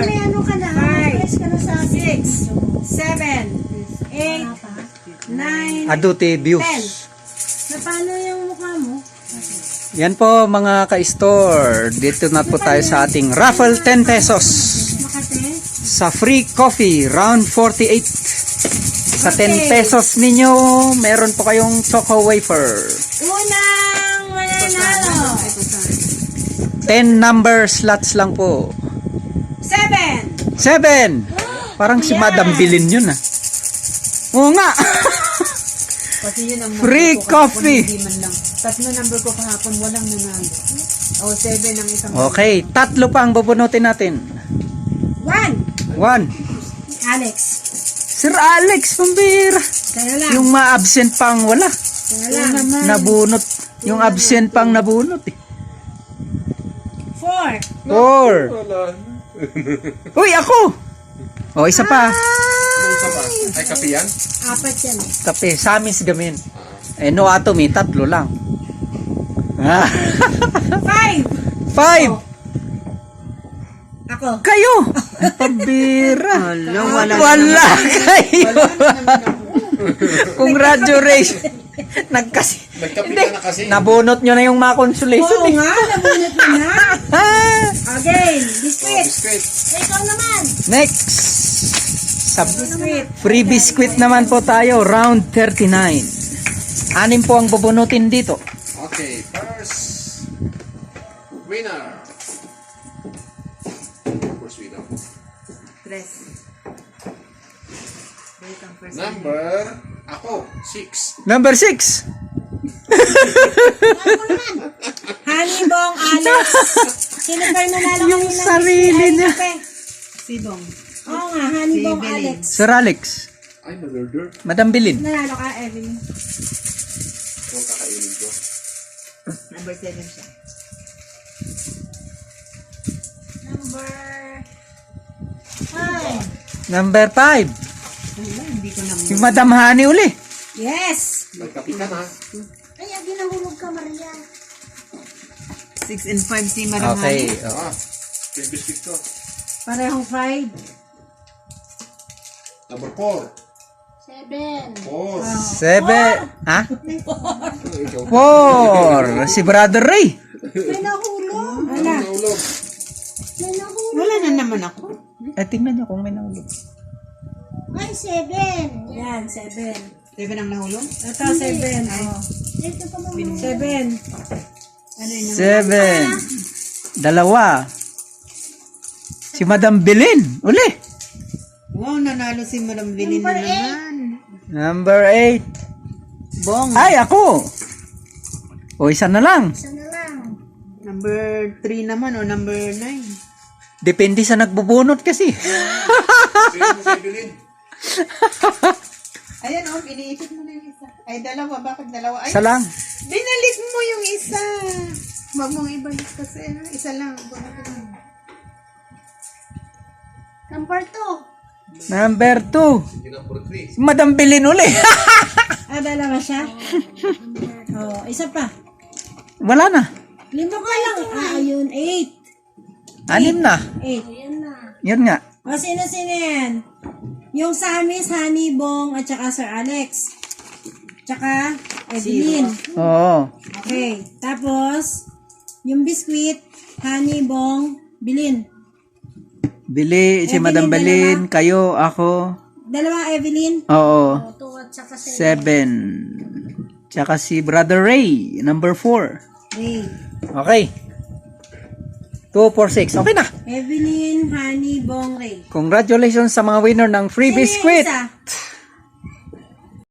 may ano ka na. 5, Ka na sa 6, 7, 8, 9, Adute views. 10. Na paano yung mukha mo? Yan po mga ka-store. Dito na po tayo sa ating raffle 10 pesos. Makate? Sa free coffee, round 48. Sa 10 pesos ninyo, meron po kayong choco wafer. Unang mananalo. 10 number slots lang po. 7. 7! Parang si Madam Bilin yun ah. Oo nga! Kasi yun ang Free number ko kahapon, coffee. Hindi man lang. Tatlo number ko kahapon, walang nanalo. O, 7 ang isang. Okay, tatlo pa ang bubunutin natin. 1. 1. Alex. Sir Alex, pambira. Kaya lang. Yung ma-absent pang wala. Kaya lang. Nabunot. Yung absent pang nabunot eh. 4. 4. Uy, ako! O, isa pa. Isa pa. Ay, kape yan? 4 yan. Kape, Samis gamin. Eh, no atomy, tatlo lang. Ah. 5. 5. Ako. Kayo! Ang pambira. Wala Wala kayo. naman ako. Congratulations. Nagkasi. Nagkape ka na kasi. Nabunot nyo na yung mga consolation. Oo nga, nabunot mo na. Ah. Again, Oh, biscuit. biscuit. Ikaw naman. Next. Sa Biscuit. free biscuit naman po tayo. Round 39. 6 po ang bubunutin dito. Okay, first winner. First winner. Tres. Wait, ang first. Number, ako, 6. Number 6. Honeybong Alex. Sino ba yung nanalo Yung kanina? sarili niya. Sibong. Oo nga, Honeybong Si Billy. Alex. Sir Alex. Ay, nag-order. Madam Bilin. Nanalo ka, Evelyn. Ito, kakainin ko. Number 7 siya. Number 5. Number 5. Wala, hindi ko naman. Si Madam Honey uli. Yes. Nagkape ka na. Ay, ginahulog ka, Maria. 6 and 5 si Madam Okay. Honey. Ah, yung biscuit ko. Parehong fried. Number 4. 7. 4. 7. Ha? Ikaw. 4. Si Brother Ray. May nahulog. Wala. Naulog. May nahulog. Wala na naman ako. Eh, tingnan nyo kung may nahulog. Ay, 7. Yan, 7. 7 ang nahulog? Ito, 7. Oh. Ito pa mga 7. Ano yun? 7. Dalawa. Si Madam Bilin. Uli. Wow, nanalo si Madam Bilin na naman. Number 8. Bong. Ay, ako. O, isa na lang. isa na lang. Number 3 naman o number 9. Depende sa nagbubunot kasi. Sino mo si Evelyn? Ayan o, iniikot mo na yung isa. Ay, dalawa. Bakit dalawa? Ay, Isa lang. binalik mo yung isa. Huwag mong ibalik kasi. Isa lang. Number 2. Number 2. Yung number 3. Si Madam Bilin uli. Ah, dalawa siya? Oh, isa pa. Wala na. 5 ka lang. Ah, ayun, 8. 6 na. 8. Ayan na. Yun nga. O, sino-sino yan? Yung Samis, Honeybong, at saka Sir Alex. Tsaka, Evelyn. Oo. Okay. Tapos, yung biscuit, Honeybong, Bilin. Bili, si Evelyn, Madam Bilin, dalawa. kayo, ako. Dalawa, Evelyn. Oo. 2 at saka 7. 7. Tsaka si Brother Ray, number 4. Hey. Okay. 2, 4, 6. Okay na. Evelyn, Honeybong, Ray. Congratulations sa mga winner ng free Sino yung biscuit. isa?